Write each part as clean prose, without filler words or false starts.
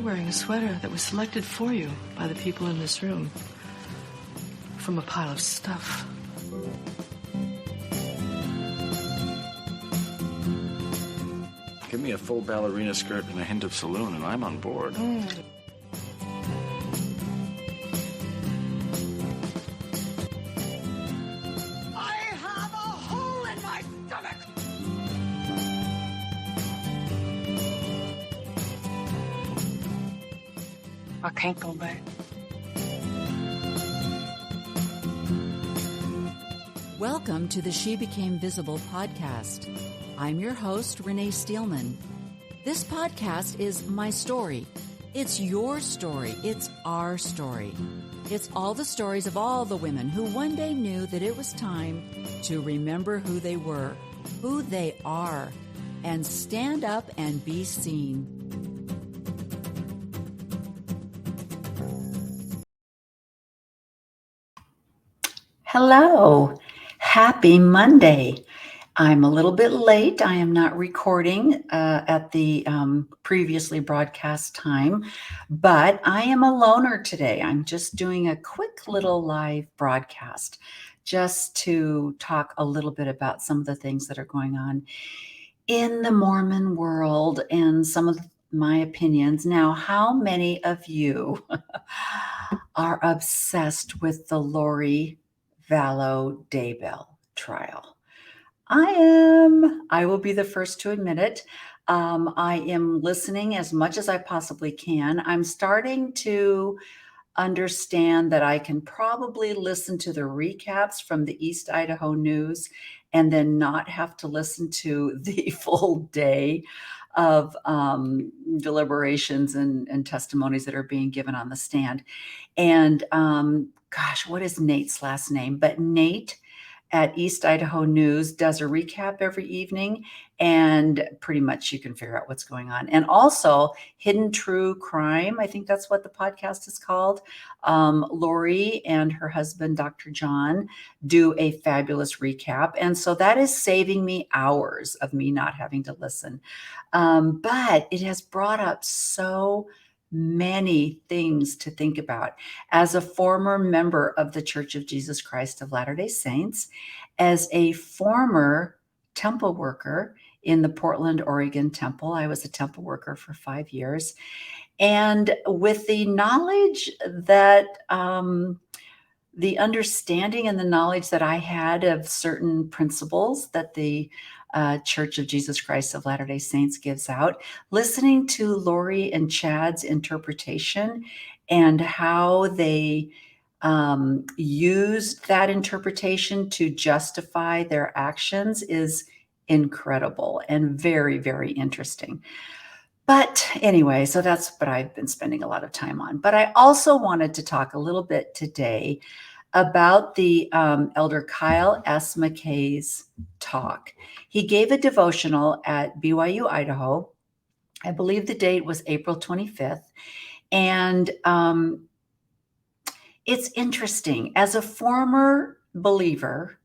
wearing a sweater that was selected for you by the people in this room from a pile of stuff. Give me a full ballerina skirt and a hint of saloon, and I'm on board. I can't go back. Welcome to the She Became Visible podcast. I'm your host, Renee Steelman. This podcast is my story. It's your story. It's our story. It's all the stories of all the women who one day knew that it was time to remember who they were, who they are, and stand up and be seen. Hello. Happy Monday. I'm a little bit late. I am not recording at the previously broadcast time, but I am a loner today. I'm just doing a quick little live broadcast just to talk a little bit about some of the things that are going on in the Mormon world and some of my opinions. Now, how many of you are obsessed with the Lori Vallow Daybell trial? I am. I will be the first to admit it. I am listening as much as I possibly can. I'm starting to understand that I can probably listen to the recaps from the East Idaho News and then not have to listen to the full day of deliberations and testimonies that are being given on the stand. And gosh, what is Nate's last name? But Nate at East Idaho News does a recap every evening, and pretty much you can figure out what's going on. And also Hidden True Crime, I think that's what the podcast is called. Lori and her husband, Dr. John, do a fabulous recap. And so that is saving me hours of me not having to listen. But it has brought up so many things to think about. As a former member of the Church of Jesus Christ of Latter-day Saints, as a former temple worker in the Portland, Oregon temple, I was a temple worker for 5 years. And with the knowledge that, the understanding and the knowledge that I had of certain principles that the Church of Jesus Christ of Latter-day Saints gives out, listening to Lori and Chad's interpretation and how they used that interpretation to justify their actions is incredible and very, very interesting. But anyway, so that's what I've been spending a lot of time on. But I also wanted to talk a little bit today about the Elder Kyle S. McKay's talk. He gave a devotional at BYU, Idaho. I believe the date was April 25th. And it's interesting. As a former believer,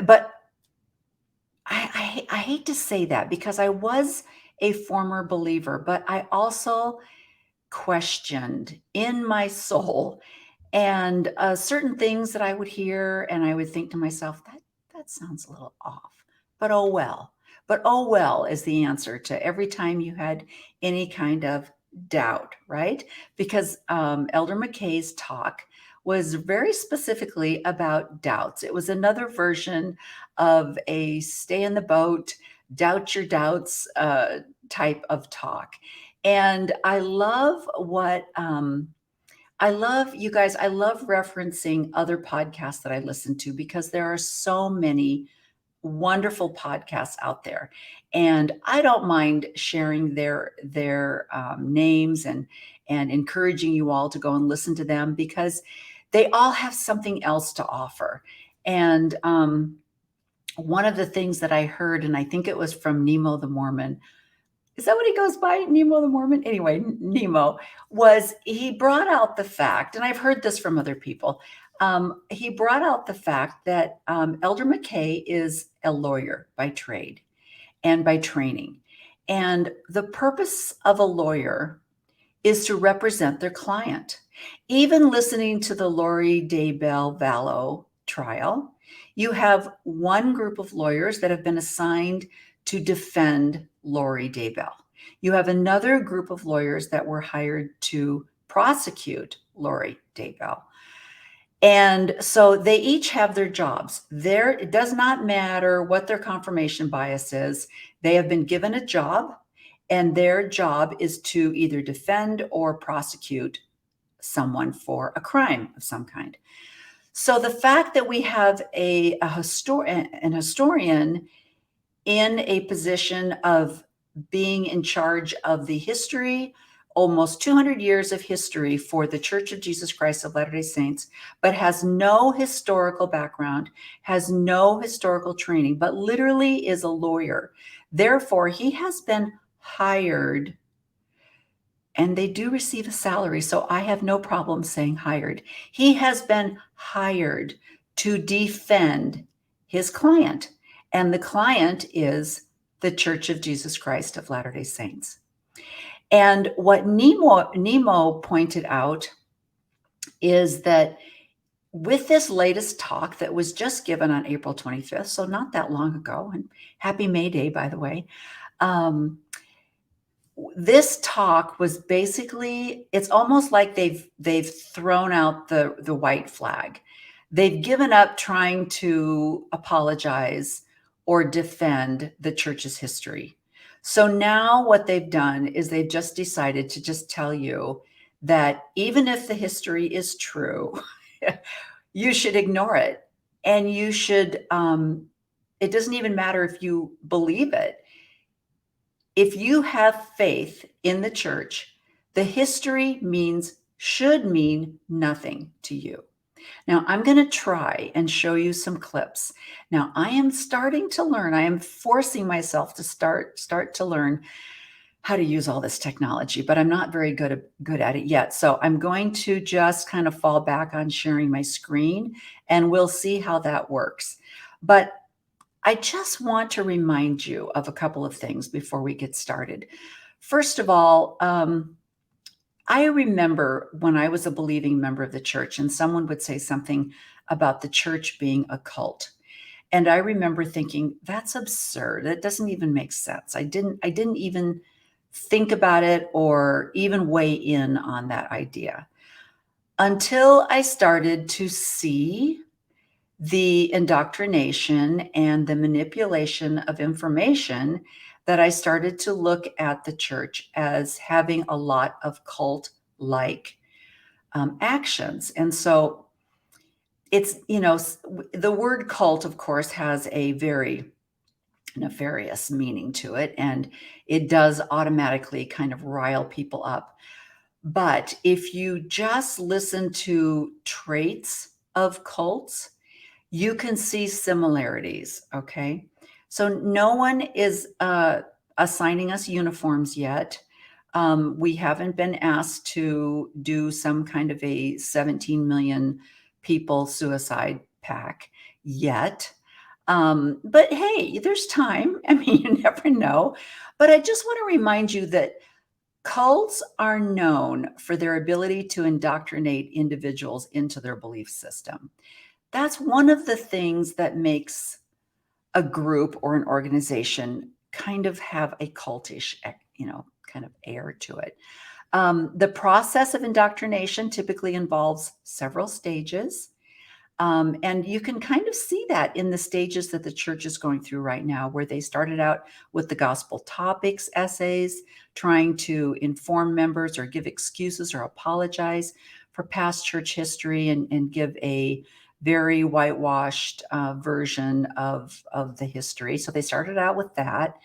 but I hate to say that because I was a former believer, but I also questioned in my soul and certain things that I would hear, and I would think to myself, that sounds a little off, but oh well. But oh well is the answer to every time you had any kind of doubt, right? Because Elder McKay's talk was very specifically about doubts. It was another version of a stay in the boat, doubt your doubts type of talk. And I love you guys, I love referencing other podcasts that I listen to because there are so many wonderful podcasts out there. And I don't mind sharing their names and encouraging you all to go and listen to them because they all have something else to offer. And one of the things that I heard, and I think it was from Nemo the Mormon, is that what he goes by? Nemo the Mormon? Anyway, Nemo he brought out the fact, and I've heard this from other people. He brought out the fact that Elder McKay is a lawyer by trade and by training. And the purpose of a lawyer is to represent their client. Even listening to the Lori Daybell Vallow trial, you have one group of lawyers that have been assigned to defend Lori Daybell. You have another group of lawyers that were hired to prosecute Lori Daybell. And so they each have their jobs. It does not matter what their confirmation bias is. They have been given a job, and their job is to either defend or prosecute someone for a crime of some kind. So the fact that we have an historian in a position of being in charge of the history, almost 200 years of history for the Church of Jesus Christ of Latter-day Saints, but has no historical background, has no historical training, but literally is a lawyer. Therefore, he has been hired, and they do receive a salary, so I have no problem saying hired. He has been hired to defend his client, and the client is the Church of Jesus Christ of Latter-day Saints. And what Nemo pointed out is that with this latest talk that was just given on April 25th, so not that long ago, and happy May Day, by the way, this talk was basically, it's almost like they've thrown out the white flag. They've given up trying to apologize or defend the church's history. So now what they've done is they've just decided to just tell you that even if the history is true, you should ignore it. And you should, it doesn't even matter if you believe it. If you have faith in the church, the history should mean nothing to you. Now, I'm going to try and show you some clips. Now, I am starting to learn. I am forcing myself to start to learn how to use all this technology, but I'm not very good at it yet. So I'm going to just kind of fall back on sharing my screen, and we'll see how that works. But I just want to remind you of a couple of things before we get started. First of all, I remember when I was a believing member of the church and someone would say something about the church being a cult. And I remember thinking, that's absurd. That doesn't even make sense. I didn't even think about it or even weigh in on that idea until I started to see the indoctrination and the manipulation of information, that I started to look at the church as having a lot of cult-like actions. And so it's, the word cult, of course, has a very nefarious meaning to it, and it does automatically kind of rile people up. But if you just listen to traits of cults, you can see similarities, okay? So no one is assigning us uniforms yet. We haven't been asked to do some kind of a 17 million people suicide pact yet. But hey, there's time. I mean, you never know. But I just want to remind you that cults are known for their ability to indoctrinate individuals into their belief system. That's one of the things that makes a group or an organization kind of have a cultish, kind of air to it. The process of indoctrination typically involves several stages. And you can kind of see that in the stages that the church is going through right now, where they started out with the gospel topics essays, trying to inform members or give excuses or apologize for past church history and give a very whitewashed version of the history. So they started out with that.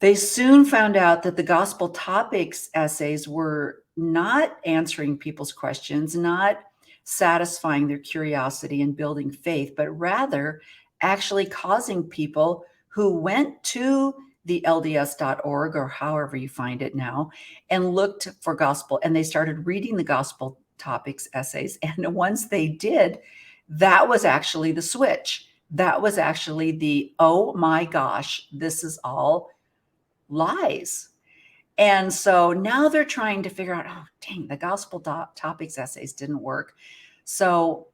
They soon found out that the gospel topics essays were not answering people's questions, not satisfying their curiosity and building faith, but rather actually causing people who went to the LDS.org or however you find it now and looked for gospel, and they started reading the gospel topics essays. And once they did, that was actually the switch. That was actually the, oh my gosh, this is all lies. And so now they're trying to figure out, oh, dang, the gospel topics essays didn't work. So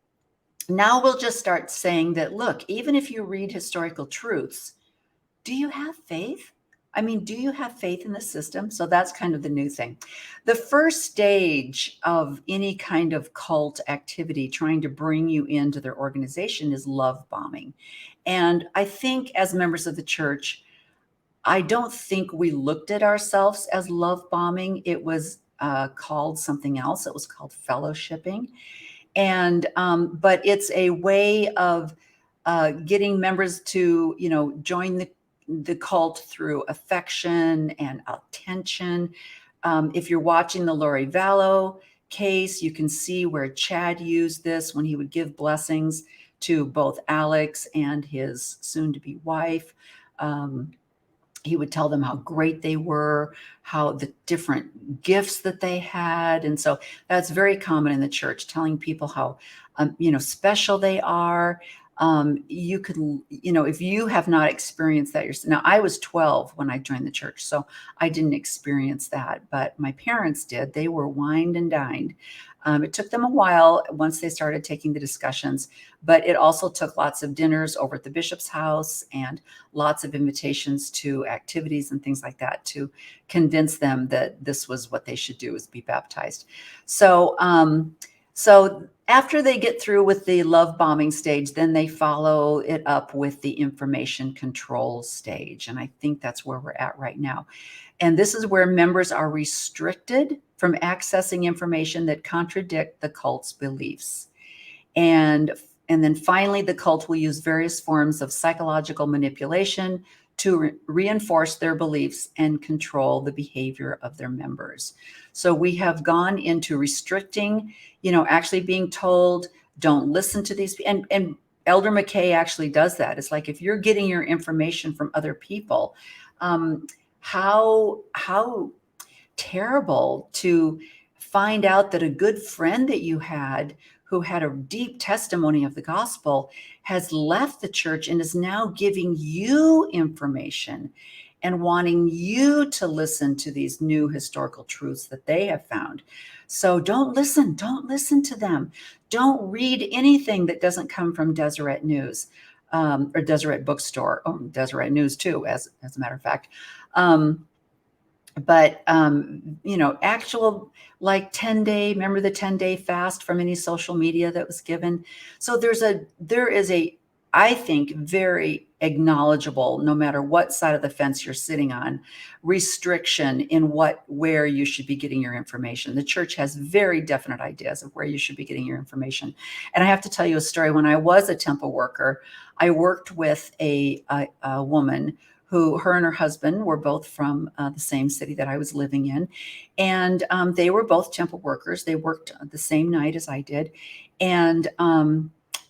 now we'll just start saying that, look, even if you read historical truths, do you have faith? I mean, do you have faith in the system? So that's kind of the new thing. The first stage of any kind of cult activity trying to bring you into their organization is love bombing. And I think as members of the church, I don't think we looked at ourselves as love bombing. It was called something else. It was called fellowshipping. And but it's a way of getting members to, join the cult through affection and attention. If you're watching the Lori Vallow case, you can see where Chad used this when he would give blessings to both Alex and his soon-to-be wife. He would tell them how great they were, how the different gifts that they had. And so that's very common in the church, telling people how, special they are. You could, if you have not experienced that yourself. Now, I was 12 when I joined the church, so I didn't experience that, but my parents did. They were wined and dined. It took them a while once they started taking the discussions, but it also took lots of dinners over at the bishop's house and lots of invitations to activities and things like that to convince them that this was what they should do, is be baptized. So, so after they get through with the love bombing stage, then they follow it up with the information control stage. And I think that's where we're at right now. And this is where members are restricted from accessing information that contradict the cult's beliefs. And then finally, the cult will use various forms of psychological manipulation to reinforce their beliefs and control the behavior of their members. So we have gone into restricting, actually being told, don't listen to these. And Elder McKay actually does that. It's like, if you're getting your information from other people, how terrible to find out that a good friend that you had, who had a deep testimony of the gospel, has left the church and is now giving you information and wanting you to listen to these new historical truths that they have found. So don't listen to them. Don't read anything that doesn't come from Deseret News, or Deseret Bookstore, or Deseret News too, as a matter of fact. But actual, like 10-day, remember the 10-day fast from any social media that was given. So there is a, I think, very acknowledgeable, no matter what side of the fence you're sitting on, restriction in where you should be getting your information. The church has very definite ideas of where you should be getting your information. And I have to tell you a story. When I was a temple worker, I worked with a woman who, her and her husband were both from the same city that I was living in. And they were both temple workers. They worked the same night as I did. And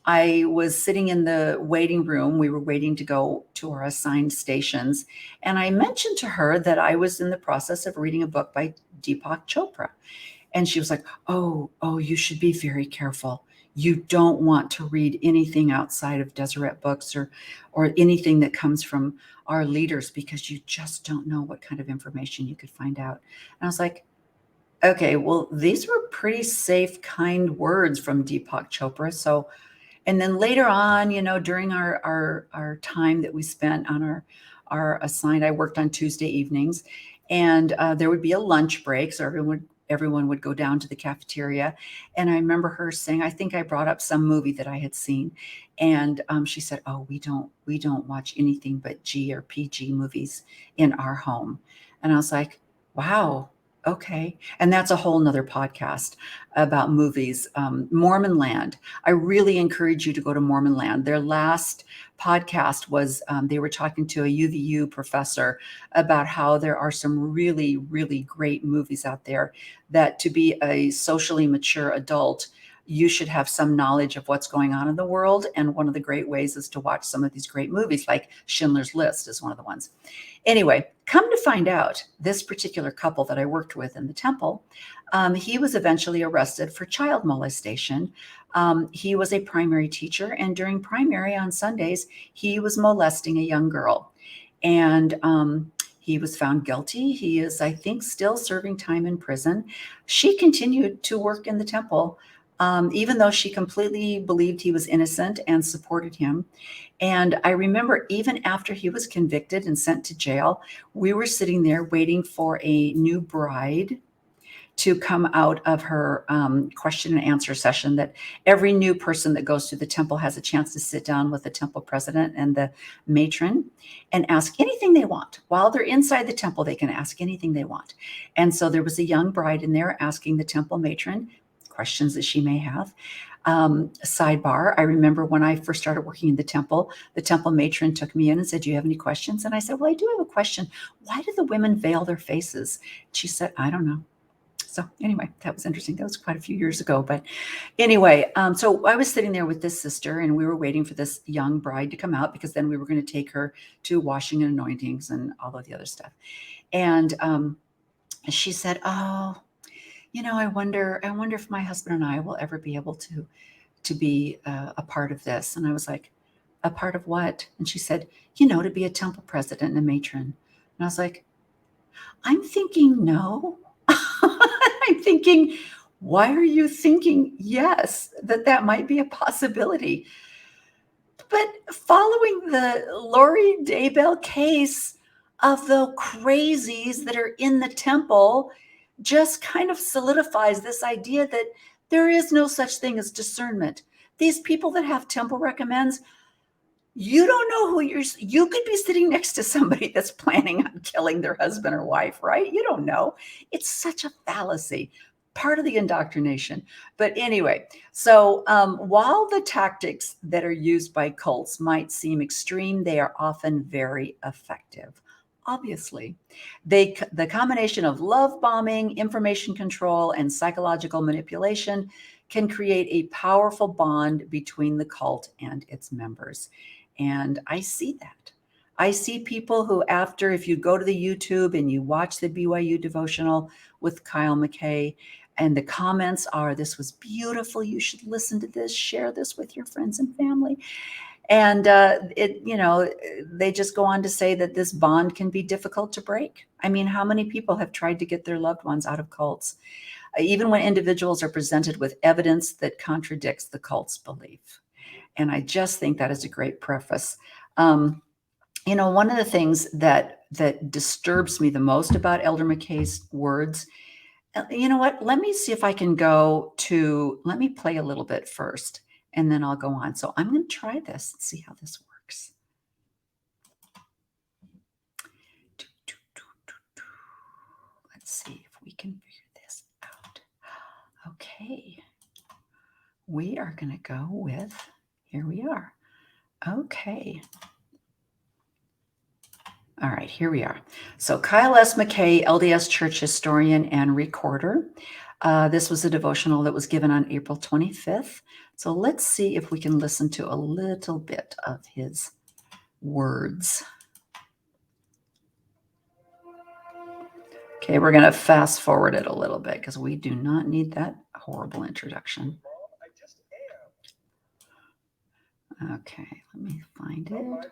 I was sitting in the waiting room. We were waiting to go to our assigned stations. And I mentioned to her that I was in the process of reading a book by Deepak Chopra. And she was like, oh, you should be very careful. You don't want to read anything outside of Deseret books or anything that comes from our leaders, because you just don't know what kind of information you could find out. And I was like, okay, well, these were pretty safe, kind words from Deepak Chopra. So, and then later on, during our time that we spent on our assigned, I worked on Tuesday evenings, and there would be a lunch break. So everyone would go down to the cafeteria. And I remember her saying, I think I brought up some movie that I had seen. And she said, oh, we don't watch anything but G or PG movies in our home. And I was like, wow, okay. And that's a whole nother podcast about movies. Mormon Land. I really encourage you to go to Mormon Land. Their last podcast was, they were talking to a UVU professor about how there are some really, really great movies out there that, to be a socially mature adult, you should have some knowledge of what's going on in the world. And one of the great ways is to watch some of these great movies, like Schindler's List is one of the ones. Anyway, come to find out, this particular couple that I worked with in the temple, he was eventually arrested for child molestation. He was a primary teacher, and during primary on Sundays, he was molesting a young girl. And He was found guilty. He is, I think, still serving time in prison. She continued to work in the temple, even though she completely believed he was innocent and supported him. And I remember even after he was convicted and sent to jail, we were sitting there waiting for a new bride to come out of her question and answer session. That every new person that goes to the temple has a chance to sit down with the temple president and the matron and ask anything they want. While they're inside the temple, they can ask anything they want. And so there was a young bride in there asking the temple matron questions that she may have. Sidebar, I remember when I first started working in the temple matron took me in and said, "Do you have any questions?" And I said, "Well, I do have a question. Why do the women veil their faces?" She said, "I don't know." So anyway, that was interesting. That was quite a few years ago. But anyway, so I was sitting there with this sister and we were waiting for this young bride to come out because then we were going to take her to washing and anointings and all of the other stuff. And she said, "Oh, I wonder if my husband and I will ever be able to be a part of this." And I was like, "A part of what?" And she said, "To be a temple president and a matron." And I was like, "I'm thinking no." I'm thinking, why are you thinking yes, that might be a possibility? But following the Lori Daybell case of the crazies that are in the temple just kind of solidifies this idea that there is no such thing as discernment. These people that have temple recommends, you don't know who you could be sitting next to somebody that's planning on killing their husband or wife, right? You don't know. It's such a fallacy, part of the indoctrination. But anyway, so while the tactics that are used by cults might seem extreme, they are often very effective. Obviously, the combination of love bombing, information control, and psychological manipulation can create a powerful bond between the cult and its members. And I see that. I see people who, if you go to the YouTube and you watch the BYU devotional with Kyle McKay, and the comments are, "This was beautiful. You should listen to this, share this with your friends and family." And they just go on to say that this bond can be difficult to break. I mean, how many people have tried to get their loved ones out of cults, even when individuals are presented with evidence that contradicts the cult's belief? And I just think that is a great preface. One of the things that disturbs me the most about Elder McKay's words, you know what? Let me see if I can let me play a little bit first, and then I'll go on. So I'm going to try this and see how this works. Let's see if we can figure this out. Okay. We are going to go with, here we are. Okay. All right, here we are. So Kyle S. McKay, LDS Church historian and recorder. This was a devotional that was given on April 25th. So let's see if we can listen to a little bit of his words. Okay, we're going to fast forward it a little bit because we do not need that horrible introduction. Okay, let me find it.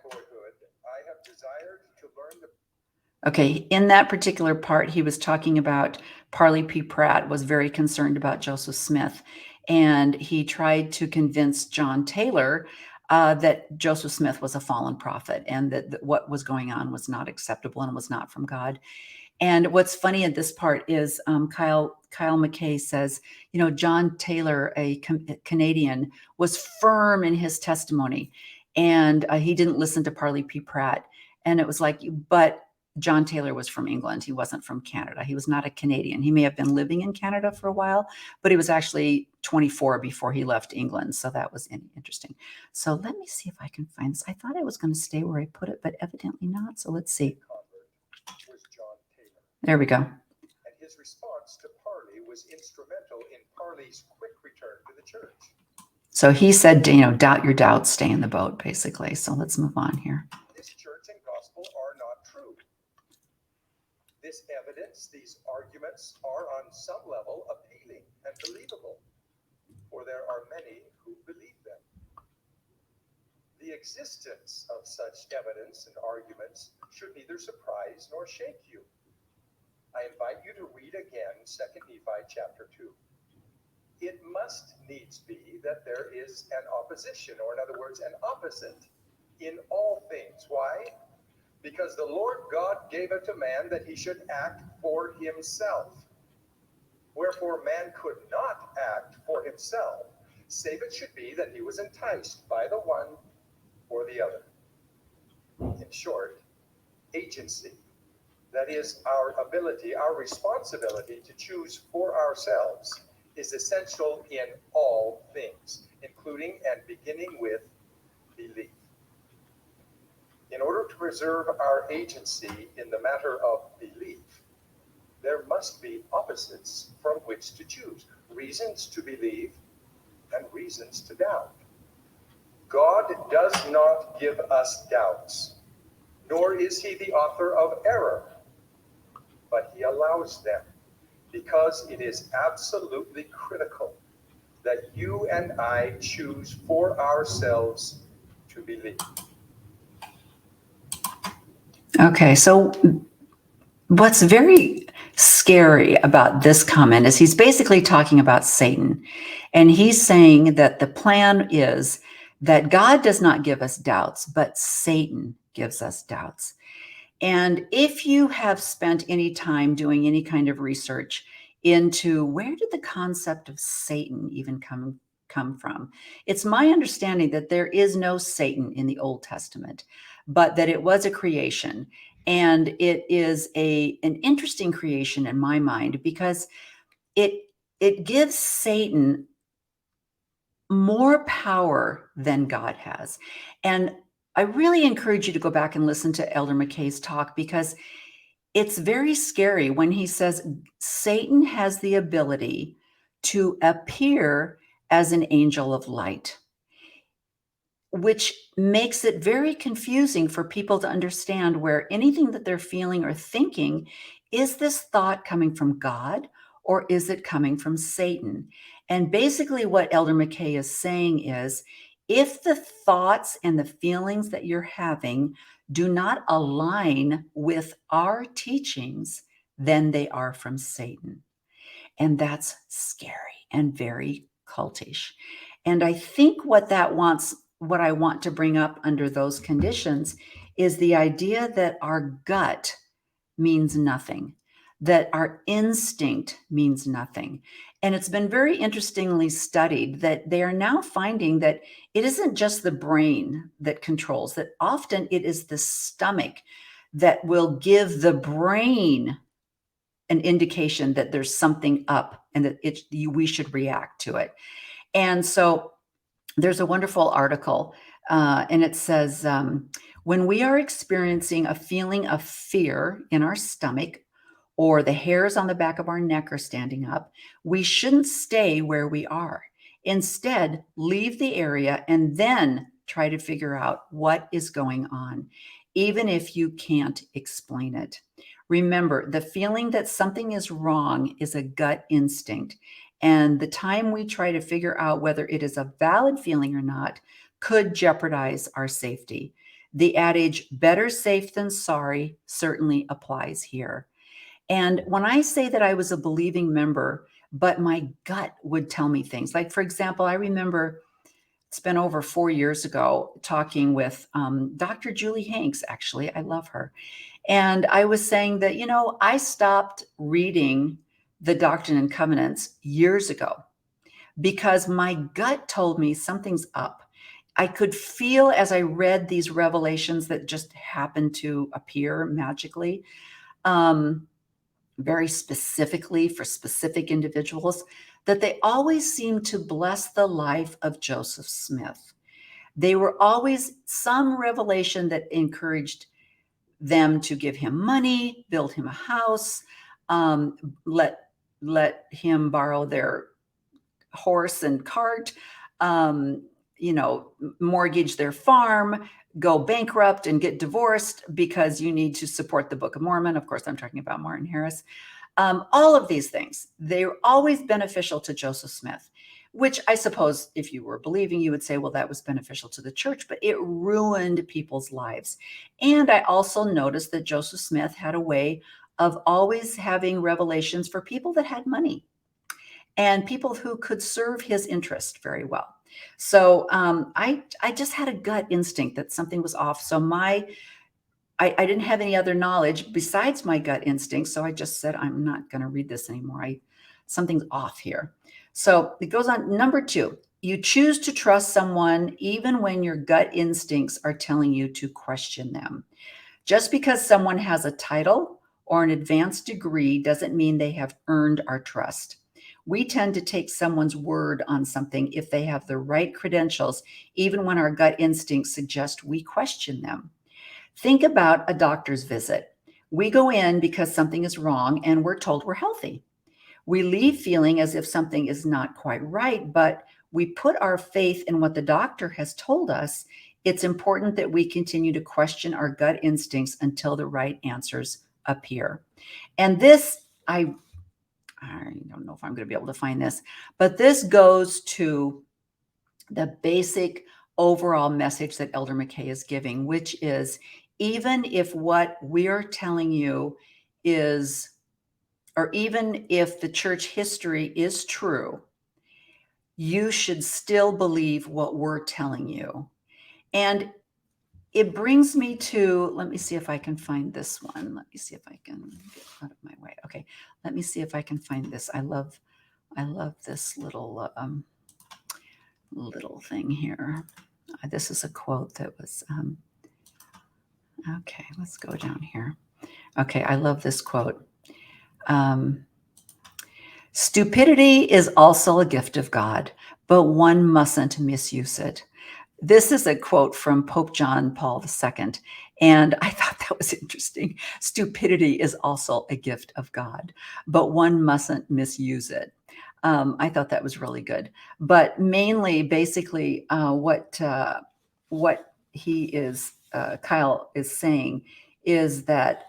Okay, in that particular part, he was talking about Parley P. Pratt was very concerned about Joseph Smith, and he tried to convince John Taylor that Joseph Smith was a fallen prophet and that what was going on was not acceptable and was not from God. And what's funny at this part is Kyle McKay says, John Taylor, a Canadian, was firm in his testimony, and he didn't listen to Parley P. Pratt. And it was like, but John Taylor was from England. He wasn't from Canada. He was not a Canadian. He may have been living in Canada for a while, but he was actually 24 before he left England. So that was interesting. So let me see if I can find this. I thought I was going to stay where I put it, but evidently not. So let's see. There we go. And his response to Parley was instrumental in Parley's quick return to the church. So he said, doubt your doubts, stay in the boat, basically. So let's move on here. This church and gospel are not true. This evidence, these arguments are on some level appealing and believable, for there are many who believe them. The existence of such evidence and arguments should neither surprise nor shake you. I invite you to read again 2 Nephi chapter 2. It must needs be that there is an opposition, or in other words, an opposite in all things. Why? Because the Lord God gave it to man that he should act for himself. Wherefore man could not act for himself, save it should be that he was enticed by the one or the other. In short, agency, that is our ability, our responsibility to choose for ourselves, is essential in all things, including and beginning with belief. In order to preserve our agency in the matter of belief, there must be opposites from which to choose, reasons to believe and reasons to doubt. God does not give us doubts, nor is he the author of error, but he allows them because it is absolutely critical that you and I choose for ourselves to believe. Okay, so what's very scary about this comment is he's basically talking about Satan. And he's saying that the plan is that God does not give us doubts, but Satan gives us doubts. And if you have spent any time doing any kind of research into where did the concept of Satan even come from, it's my understanding that there is no Satan in the Old Testament, but that it was a creation. And it is an interesting creation in my mind because it gives Satan more power than God has. And I really encourage you to go back and listen to Elder McKay's talk because it's very scary when he says Satan has the ability to appear as an angel of light, which makes it very confusing for people to understand where anything that they're feeling or thinking, is this thought coming from God or is it coming from Satan? And basically what Elder McKay is saying is, if the thoughts and the feelings that you're having do not align with our teachings, then they are from Satan. And that's scary and very cultish. And I think what I want to bring up under those conditions is the idea that our gut means nothing, that our instinct means nothing. And it's been very interestingly studied that they are now finding that it isn't just the brain that controls, that often it is the stomach that will give the brain an indication that there's something up and that we should react to it. And so there's a wonderful article, and it says, when we are experiencing a feeling of fear in our stomach or the hairs on the back of our neck are standing up, we shouldn't stay where we are. Instead, leave the area and then try to figure out what is going on, even if you can't explain it. Remember, the feeling that something is wrong is a gut instinct. And the time we try to figure out whether it is a valid feeling or not could jeopardize our safety. The adage, better safe than sorry, certainly applies here. And when I say that I was a believing member, but my gut would tell me things, like, for example, I remember it's been over 4 years ago talking with Dr. Julie Hanks. Actually, I love her. And I was saying that, I stopped reading the Doctrine and Covenants years ago because my gut told me something's up. I could feel as I read these revelations that just happened to appear magically, very specifically for specific individuals, that they always seemed to bless the life of Joseph Smith. They were always some revelation that encouraged them to give him money, build him a house, let him borrow their horse and cart, mortgage their farm, go bankrupt and get divorced because you need to support the Book of Mormon. Of course, I'm talking about Martin Harris. All of these things, they were always beneficial to Joseph Smith. which I suppose if you were believing, you would say, well, that was beneficial to the church, but it ruined people's lives. And I also noticed that Joseph Smith had a way of always having revelations for people that had money and people who could serve his interest very well. So I just had a gut instinct that something was off. So I didn't have any other knowledge besides my gut instinct. So I just said, I'm not going to read this anymore. Something's off here. So it goes on. Number 2, you choose to trust someone even when your gut instincts are telling you to question them. Just because someone has a title or an advanced degree doesn't mean they have earned our trust. We tend to take someone's word on something if they have the right credentials, even when our gut instincts suggest we question them. Think about a doctor's visit. We go in because something is wrong and we're told we're healthy. We leave feeling as if something is not quite right, but we put our faith in what the doctor has told us. It's important that we continue to question our gut instincts until the right answers appear. And this, I don't know if I'm going to be able to find this, but this goes to the basic overall message that Elder McKay is giving, which is even if what we're telling you is, or even if the church history is true, you should still believe what we're telling you. And it brings me to, let me see if I can find this one. Let me see if I can get out of my way. Okay, let me see if I can find this. I love this little little thing here. This is a quote that was, okay, let's go down here. Okay, I love this quote. Stupidity is also a gift of God, but one mustn't misuse it. This is a quote from Pope John Paul II, and I thought that was interesting. Stupidity is also a gift of God, but one mustn't misuse it. I thought that was really good. But mainly, basically, what he is, Kyle is saying, is that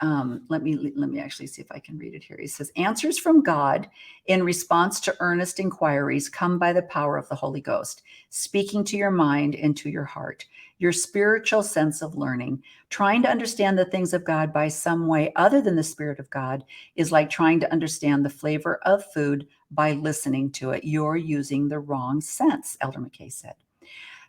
let me actually see if I can read it here. He says, answers from God in response to earnest inquiries come by the power of the Holy Ghost, speaking to your mind and to your heart, your spiritual sense of learning. Trying to understand the things of God by some way other than the Spirit of God is like trying to understand the flavor of food by listening to it. You're using the wrong sense, Elder McKay said.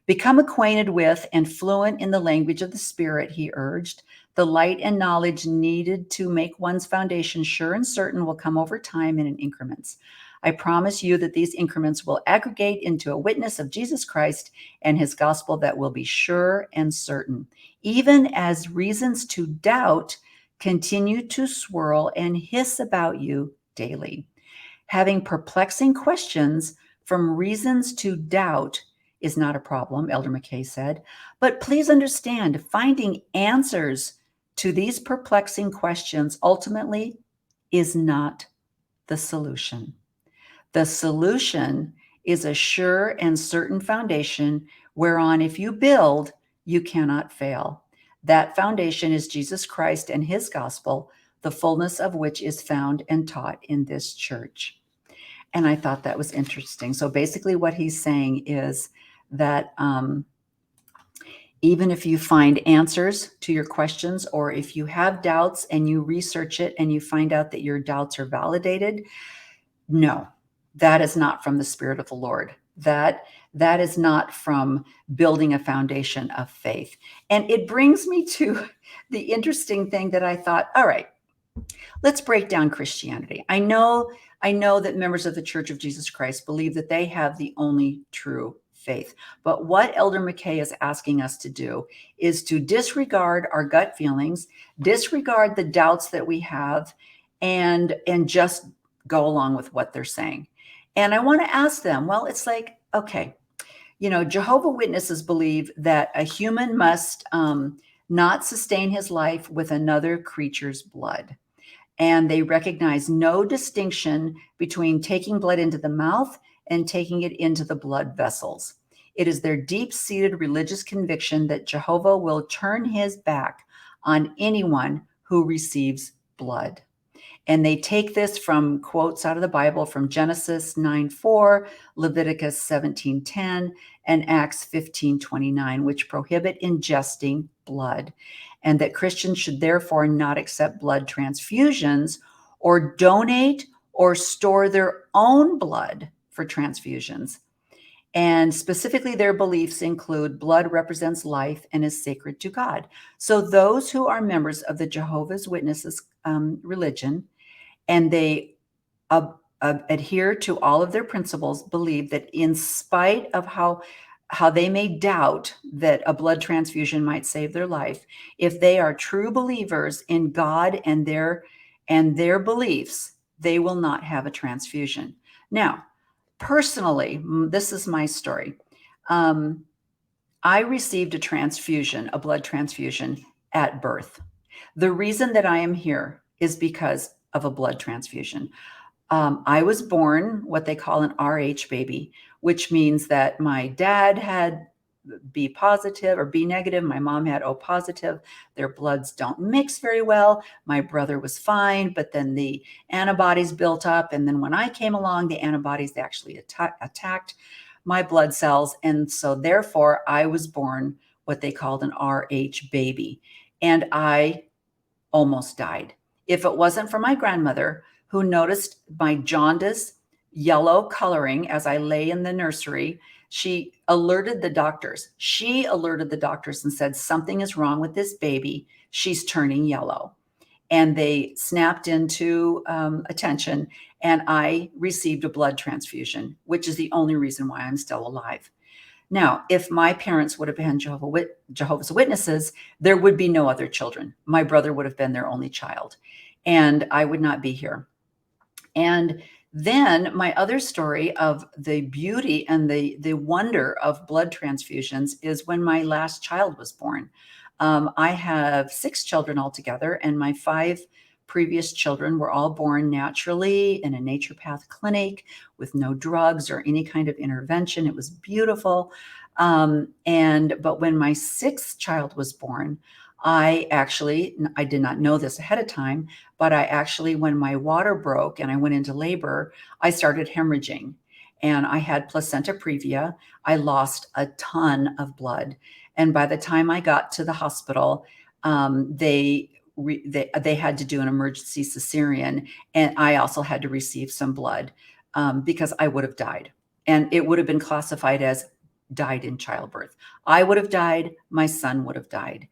Become acquainted with and fluent in the language of the Spirit, he urged. The light and knowledge needed to make one's foundation sure and certain will come over time and in increments. I promise you that these increments will aggregate into a witness of Jesus Christ and his gospel that will be sure and certain, even as reasons to doubt continue to swirl and hiss about you daily. Having perplexing questions from reasons to doubt is not a problem, Elder McKay said, but please understand, finding answers to these perplexing questions ultimately is not the solution. The solution is a sure and certain foundation whereon if you build, you cannot fail. That foundation is Jesus Christ and his gospel, the fullness of which is found and taught in this church. And I thought that was interesting. So basically what he's saying is that even if you find answers to your questions, or if you have doubts and you research it and you find out that your doubts are validated, no, that is not from the Spirit of the Lord. That is not from building a foundation of faith. And it brings me to the interesting thing that I thought, all right, let's break down Christianity. I know that members of the Church of Jesus Christ believe that they have the only true faith. But what Elder McKay is asking us to do is to disregard our gut feelings, disregard the doubts that we have, and just go along with what they're saying. And I want to ask them, well, it's like, okay, Jehovah Witnesses believe that a human must not sustain his life with another creature's blood. And they recognize no distinction between taking blood into the mouth and taking it into the blood vessels. It is their deep-seated religious conviction that Jehovah will turn his back on anyone who receives blood. And they take this from quotes out of the Bible from Genesis 9:4, Leviticus 17:10, and Acts 15:29, which prohibit ingesting blood, and that Christians should therefore not accept blood transfusions or donate or store their own blood for transfusions. And specifically, their beliefs include blood represents life and is sacred to God. So those who are members of the Jehovah's Witnesses religion, and they adhere to all of their principles, believe that in spite of how they may doubt that a blood transfusion might save their life, if they are true believers in God and their beliefs, they will not have a transfusion. Now, personally, this is my story. I received a blood transfusion at birth. The reason that I am here is because of a blood transfusion. I was born what they call an RH baby, which means that my dad had B positive or B negative. My mom had O positive. Their bloods don't mix very well. My brother was fine, but then the antibodies built up. And then when I came along, the antibodies actually attacked my blood cells. And so therefore I was born what they called an RH baby. And I almost died. If it wasn't for my grandmother, who noticed my jaundice yellow coloring as I lay in the nursery, she alerted the doctors. She alerted the doctors and said, something is wrong with this baby. She's turning yellow. And they snapped into attention, and I received a blood transfusion, which is the only reason why I'm still alive. Now, if my parents would have been Jehovah's Witnesses, there would be no other children. My brother would have been their only child, and I would not be here. And then my other story of the beauty and the wonder of blood transfusions is when my last child was born. I have 6 children altogether, and my 5 previous children were all born naturally in a naturopath clinic with no drugs or any kind of intervention. It was beautiful. But when my 6th child was born, I did not know this ahead of time, but when my water broke and I went into labor, I started hemorrhaging, and I had placenta previa. I lost a ton of blood. And by the time I got to the hospital, they had to do an emergency cesarean, and I also had to receive some blood because I would have died, and it would have been classified as died in childbirth. I would have died. My son would have died.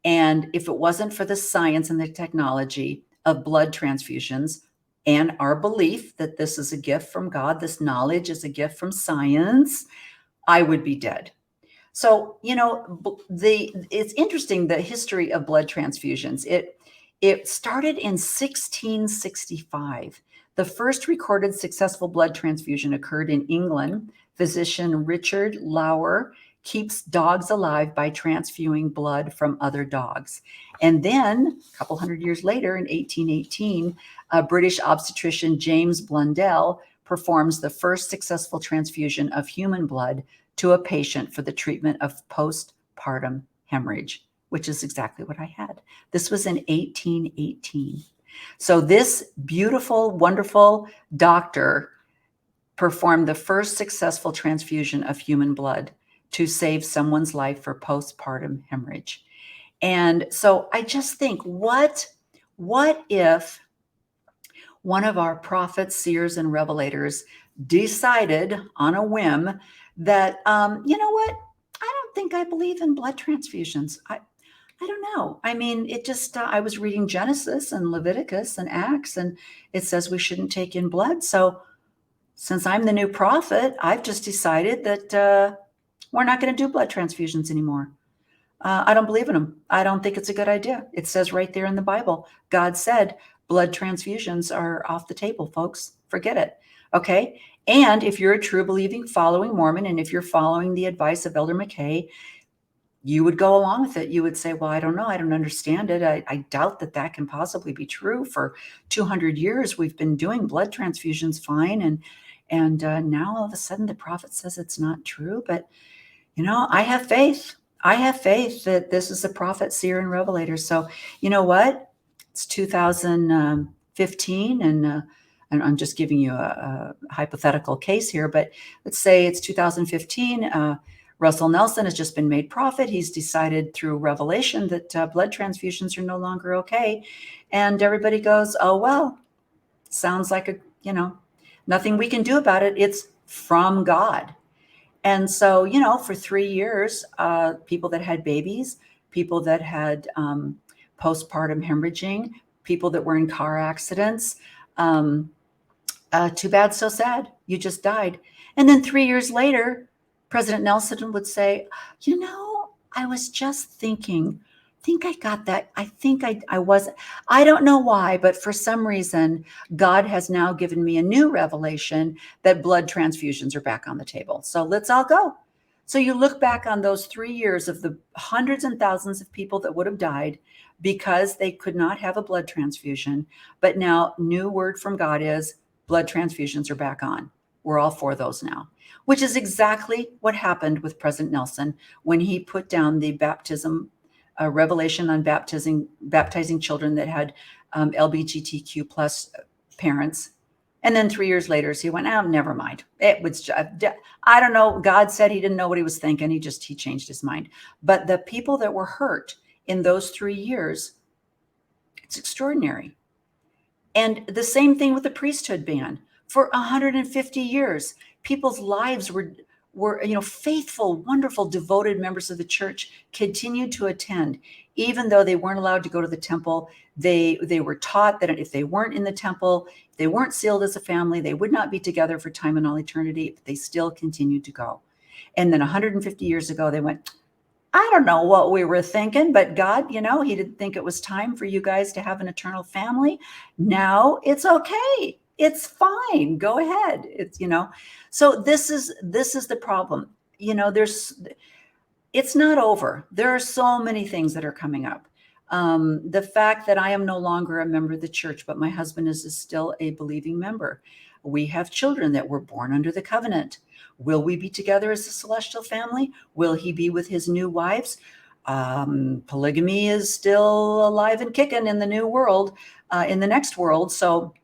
And if it wasn't for the science and the technology of blood transfusions and our belief that this is a gift from God, this knowledge is a gift from science, I would be dead. So, it's interesting, the history of blood transfusions. It started in 1665. The first recorded successful blood transfusion occurred in England. Physician Richard Lauer keeps dogs alive by transfusing blood from other dogs. And then a couple hundred years later, in 1818, British obstetrician James Blundell performs the first successful transfusion of human blood to a patient for the treatment of postpartum hemorrhage, which is exactly what I had. This was in 1818. So this beautiful, wonderful doctor performed the first successful transfusion of human blood to save someone's life for postpartum hemorrhage. And so I just think, what if one of our prophets, seers, and revelators decided on a whim that, you know what, I don't think I believe in blood transfusions. I don't know. I mean, it just, I was reading Genesis and Leviticus and Acts, and it says we shouldn't take in blood. So since I'm the new prophet, I've just decided that we're not going to do blood transfusions anymore. I don't believe in them. I don't think it's a good idea. It says right there in the Bible, God said blood transfusions are off the table, folks. Forget it. Okay. And if you're a true believing following Mormon, and if you're following the advice of Elder McKay, you would go along with it. You would say, well, I don't know. I don't understand it. I doubt that can possibly be true. For 200 years, we've been doing blood transfusions fine. And now all of a sudden the prophet says it's not true. But, I have faith. I have faith that this is a prophet, seer, and revelator. So you know what? It's 2015. 2015, and I'm just giving you a hypothetical case here, but let's say it's 2015. Russell Nelson has just been made prophet. He's decided through revelation that blood transfusions are no longer okay. And everybody goes, oh, well, sounds like nothing we can do about it. It's from God. And so, for 3 years, people that had babies, people that had postpartum hemorrhaging, people that were in car accidents, too bad, so sad. You just died. And then 3 years later, President Nelson would say, I was just thinking, I think I got that. I think I wasn't. I don't know why, but for some reason, God has now given me a new revelation that blood transfusions are back on the table. So let's all go. So you look back on those 3 years of the hundreds and thousands of people that would have died because they could not have a blood transfusion. But now, new word from God is blood transfusions are back on. We're all for those now, which is exactly what happened with President Nelson when he put down the baptism revelation on baptizing children that had LGBTQ plus parents. And then 3 years later, he went, never mind. It was, I don't know. God said he didn't know what he was thinking. He changed his mind. But the people that were hurt in those 3 years, it's extraordinary. And the same thing with the priesthood ban. For 150 years, people's lives were faithful, wonderful, devoted members of the church continued to attend, even though they weren't allowed to go to the temple. They were taught that if they weren't in the temple, they weren't sealed as a family, they would not be together for time and all eternity, but they still continued to go. And then 150 years ago, they went, I don't know what we were thinking, but God, he didn't think it was time for you guys to have an eternal family. Now it's okay. It's fine. Go ahead. So this is the problem. It's not over. There are so many things that are coming up. The fact that I am no longer a member of the church, but my husband is still a believing member. We have children that were born under the covenant. Will we be together as a celestial family? Will he be with his new wives? Polygamy is still alive and kicking in the new world, in the next world. So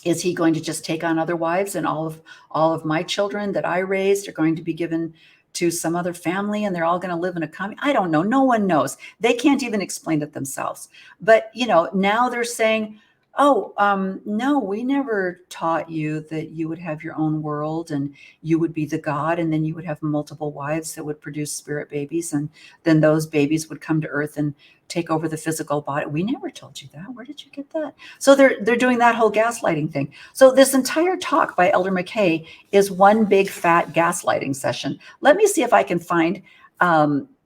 is he going to just take on other wives, and all of my children that I raised are going to be given to some other family and they're all going to live in a commune? I don't know. No one knows. They can't even explain it themselves. But, now they're saying, no, we never taught you that you would have your own world and you would be the God, and then you would have multiple wives that would produce spirit babies, and then those babies would come to earth and take over the physical body. We never told you that. Where did you get that? So they're doing that whole gaslighting thing. So this entire talk by Elder McKay is one big fat gaslighting session. Let me see if I can find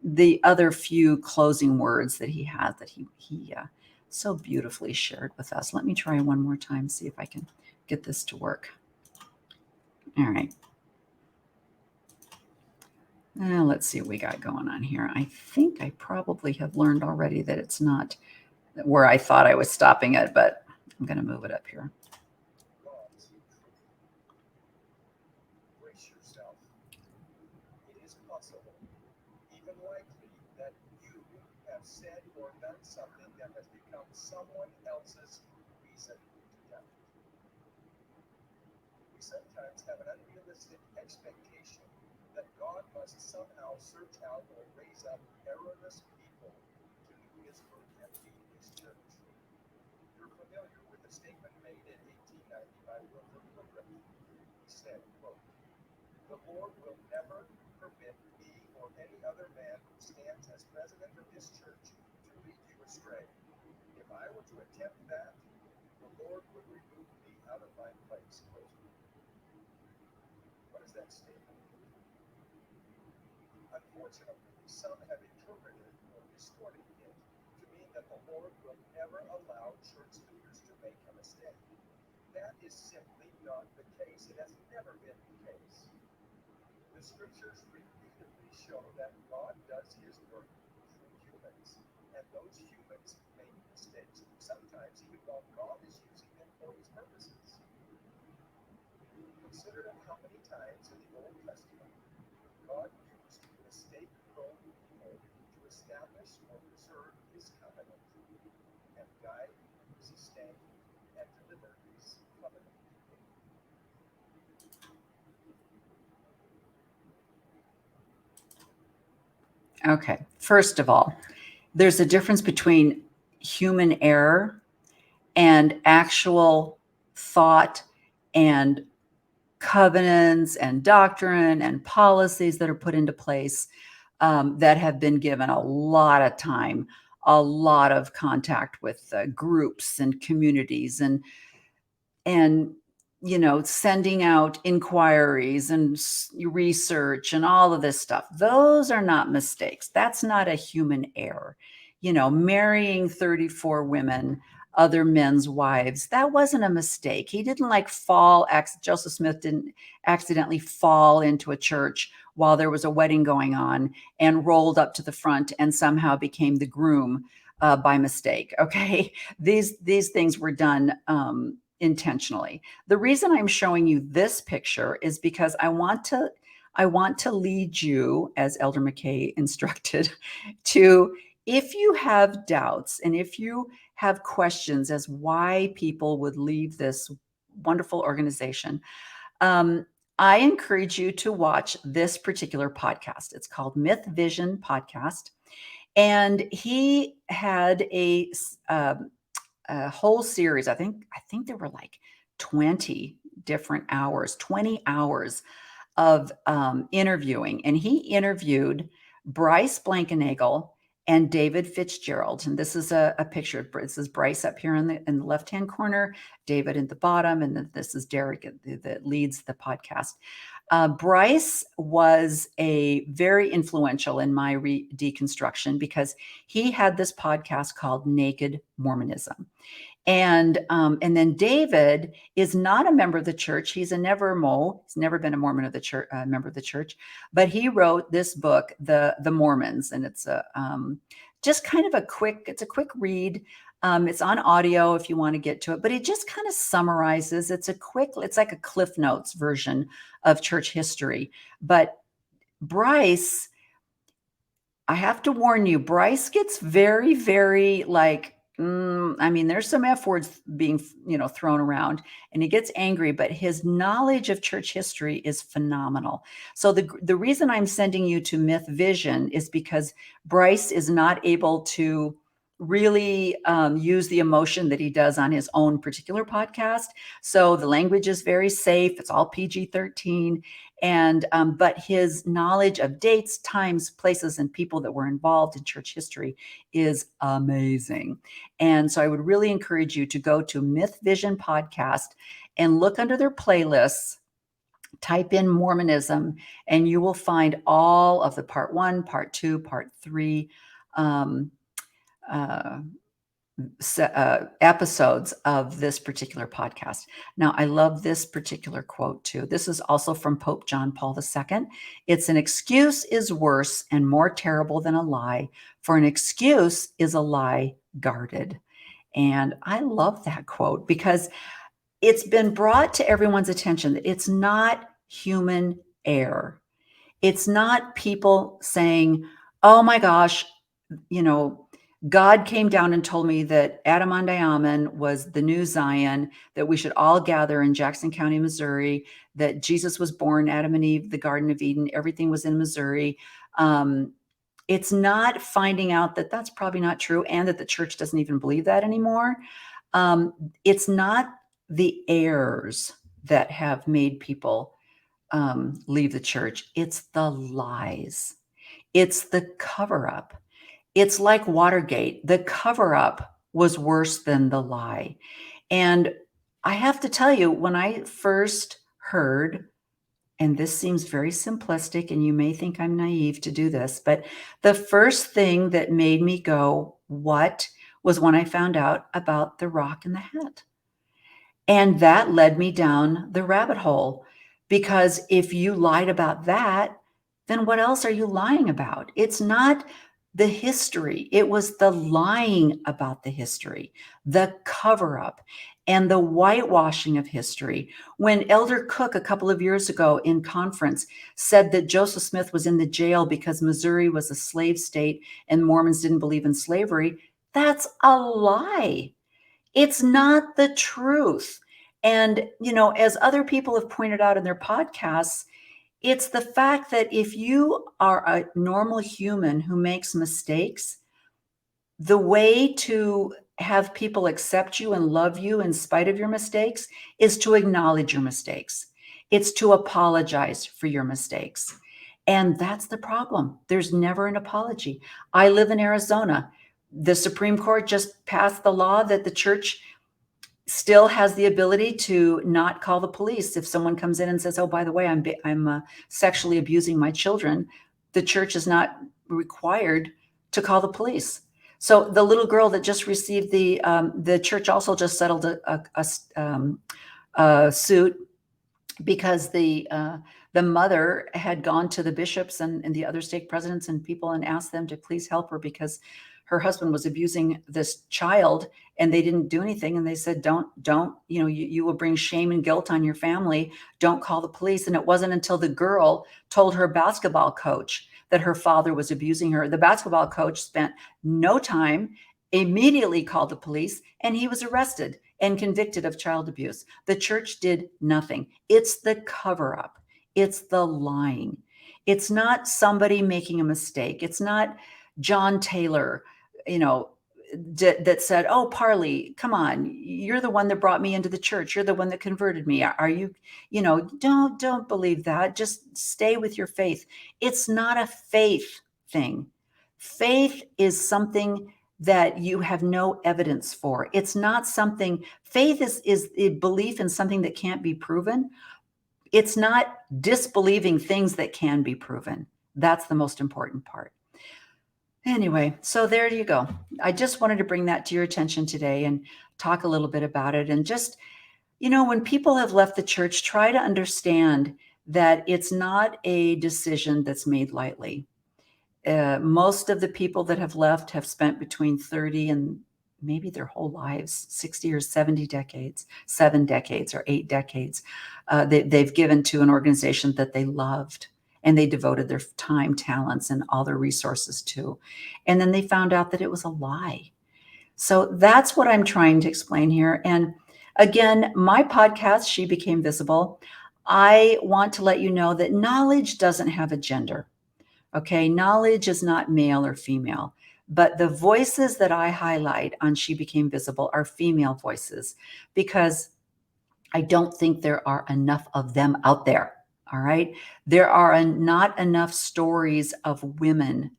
the other few closing words that he has that he so beautifully shared with us. Let me try one more time, see if I can get this to work. All right. Now let's see what we got going on here. I think I probably have learned already that it's not where I thought I was stopping it, but I'm going to move it up here. Brace yourself. It is possible, even likely, that you have said or done something that has become someone else's reason to doubt. We sometimes have an unrealistic expectation that God must somehow search out or raise up errorless people to do his work and lead his church. You're familiar with the statement made in 1890 by Wilford Woodruff. He said, quote, "The Lord will never permit me or any other man who stands as president of this church to lead you astray. If I were to attempt that, the Lord would remove me out of my place." What does that statement mean? Unfortunately, some have interpreted or distorted it to mean that the Lord will never allow church leaders to make a mistake. That is simply not the case. It has never been the case. The scriptures repeatedly show that God does his work through humans, and those humans make mistakes, sometimes even while God is using them for his purposes. Consider how many times in the Old Testament God used mistake-prone people to establish or preserve his covenant and guide, sustain, and deliver Okay. First of all, there's a difference between human error and actual thought and covenants and doctrine and policies that are put into place that have been given a lot of time, a lot of contact with groups and communities, and sending out inquiries and research and all of this stuff. Those are not mistakes. That's not a human error. Marrying 34 women, other men's wives, that wasn't a mistake. He didn't Joseph Smith didn't accidentally fall into a church while there was a wedding going on and rolled up to the front and somehow became the groom by mistake. Okay. These things were done intentionally. The reason I'm showing you this picture is because I want to lead you, as Elder McKay instructed, to, if you have doubts and if you have questions as why people would leave this wonderful organization, I encourage you to watch this particular podcast. It's called Myth Vision Podcast. And he had a whole series. I think there were like 20 different hours, 20 hours of interviewing. And he interviewed Bryce Blankenagel and David Fitzgerald. And this is a picture. This is Bryce up here in the left-hand corner, David in the bottom, and then this is Derek that leads the podcast. Bryce was a very influential in my deconstruction because he had this podcast called Naked Mormonism. And then David is not a member of the church. He's a never-mo. He's never been a Mormon of the church, member of the church. But he wrote this book, The Mormons, and it's just kind of a quick read. It's on audio if you want to get to it, but it just kind of summarizes. It's like a Cliff Notes version of church history. But Bryce, I have to warn you, Bryce gets very, very there's some F words being, thrown around, and he gets angry, but his knowledge of church history is phenomenal. So the reason I'm sending you to Myth Vision is because Bryce is not able to really use the emotion that he does on his own particular podcast. So the language is very safe. It's all PG-13. But his knowledge of dates, times, places, and people that were involved in church history is amazing. And so I would really encourage you to go to Myth Vision Podcast and look under their playlists, type in Mormonism, and you will find all of the part 1, part 2, part 3 episodes of this particular podcast. Now, I love this particular quote too. This is also from Pope John Paul II. It's, an excuse is worse and more terrible than a lie, for an excuse is a lie guarded. And I love that quote because it's been brought to everyone's attention that it's not human error. It's not people saying, oh my gosh, God came down and told me that Adam-on-Diamond was the new Zion, that we should all gather in Jackson County, Missouri, that Jesus was born, Adam and Eve, the Garden of Eden, everything was in Missouri. It's not finding out that that's probably not true and that the church doesn't even believe that anymore. It's not the errors that have made people leave the church. It's the lies. It's the cover-up. It's like Watergate. The cover-up was worse than the lie. And I have to tell you, when I first heard, and this seems very simplistic, and you may think I'm naive to do this, but the first thing that made me go, what, was when I found out about the rock in the hat. And that led me down the rabbit hole, because if you lied about that, then what else are you lying about? It's not the history. It was the lying about the history, the cover-up, and the whitewashing of history. When Elder Cook, a couple of years ago in conference, said that Joseph Smith was in the jail because Missouri was a slave state and Mormons didn't believe in slavery, that's a lie. It's not the truth. And, as other people have pointed out in their podcasts, It's the fact that if you are a normal human who makes mistakes, the way to have people accept you and love you in spite of your mistakes is to acknowledge your mistakes. It's to apologize for your mistakes. And that's the problem. There's never an apology. I live in Arizona. The Supreme Court just passed the law that the church still has the ability to not call the police if someone comes in and says, "Oh, by the way, I'm sexually abusing my children." The church is not required to call the police. So the little girl that just received the church also just settled a suit because the mother had gone to the bishops and the other stake presidents and people and asked them to please help her because her husband was abusing this child and they didn't do anything. And they said, don't, you will bring shame and guilt on your family. Don't call the police. And it wasn't until the girl told her basketball coach that her father was abusing her. The basketball coach spent no time, immediately called the police, and he was arrested and convicted of child abuse. The church did nothing. It's the cover up. It's the lying. It's not somebody making a mistake. It's not John Taylor, that said, "Oh, Parley, come on, you're the one that brought me into the church. You're the one that converted me. Are you, don't believe that. Just stay with your faith." It's not a faith thing. Faith is something that you have no evidence for. It's not something, faith is a belief in something that can't be proven. It's not disbelieving things that can be proven. That's the most important part. Anyway, so there you go. I just wanted to bring that to your attention today and talk a little bit about it. And just, when people have left the church, try to understand that it's not a decision that's made lightly. Most of the people that have left have spent between 30 and maybe their whole lives, 60 or 70 decades, 7 decades or 8 decades, they've given to an organization that they loved. And they devoted their time, talents, and all their resources to. And then they found out that it was a lie. So that's what I'm trying to explain here. And again, my podcast, She Became Visible, I want to let you know that knowledge doesn't have a gender. Okay, knowledge is not male or female. But the voices that I highlight on She Became Visible are female voices because I don't think there are enough of them out there. All right. There are not enough stories of women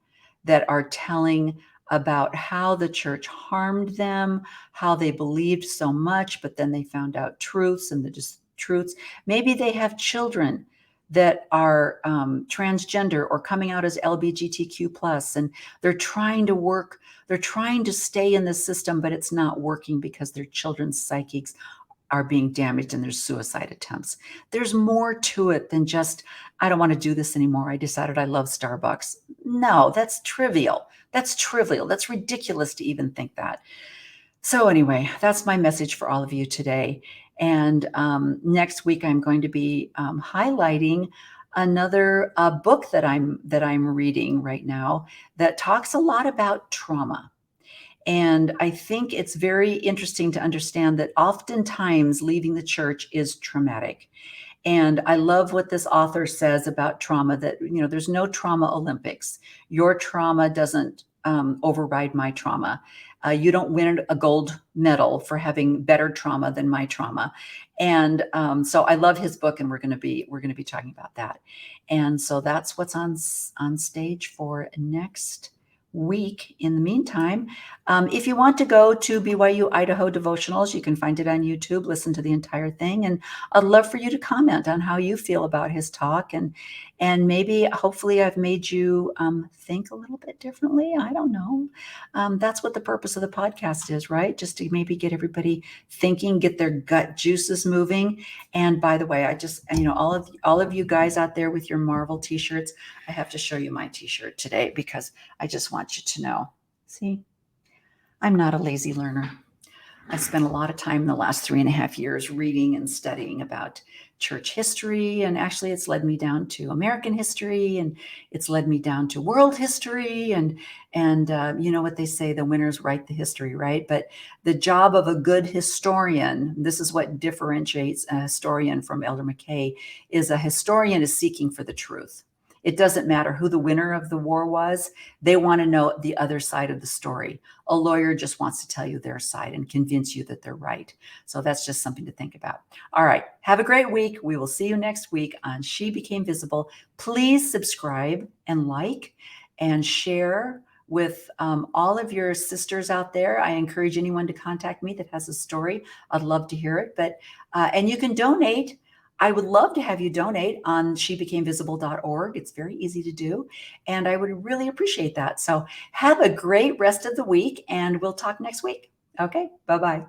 that are telling about how the church harmed them, how they believed so much, but then they found out truths and truths. Maybe they have children that are transgender or coming out as LGBTQ plus, and they're trying to stay in the system, but it's not working because their children's psychics are being damaged and there's suicide attempts. There's more to it than just, "I don't want to do this anymore. I decided I love Starbucks." No, that's trivial. That's ridiculous to even think that. So anyway, that's my message for all of you today. And next week, I'm going to be highlighting another book that I'm reading right now that talks a lot about trauma. And I think it's very interesting to understand that oftentimes leaving the church is traumatic. And I love what this author says about trauma, that, there's no trauma Olympics. Your trauma doesn't override my trauma. You don't win a gold medal for having better trauma than my trauma. And so I love his book, and we're going to be talking about that. And so that's what's on stage for next week. In the meantime, if you want to go to BYU Idaho Devotionals, you can find it on YouTube, listen to the entire thing. And I'd love for you to comment on how you feel about his talk. And maybe, hopefully, I've made you think a little bit differently. I don't know. That's what the purpose of the podcast is, right? Just to maybe get everybody thinking, get their gut juices moving. And by the way, I just, all of you guys out there with your Marvel t-shirts, I have to show you my t-shirt today because I just want you to know. See, I'm not a lazy learner. I spent a lot of time in the last 3.5 years reading and studying about church history. And actually, it's led me down to American history, and it's led me down to world history. And you know what they say, the winners write the history, right? But the job of a good historian, this is what differentiates a historian from Elder McKay, is a historian is seeking for the truth. It doesn't matter who the winner of the war was. They want to know the other side of the story. A lawyer just wants to tell you their side and convince you that they're right. So that's just something to think about. All right. Have a great week. We will see you next week on She Became Visible. Please subscribe and like and share with all of your sisters out there. I encourage anyone to contact me that has a story. I'd love to hear it. But and you can donate. I would love to have you donate on shebecamevisible.org. It's very easy to do, and I would really appreciate that. So have a great rest of the week, and we'll talk next week. Okay, bye-bye.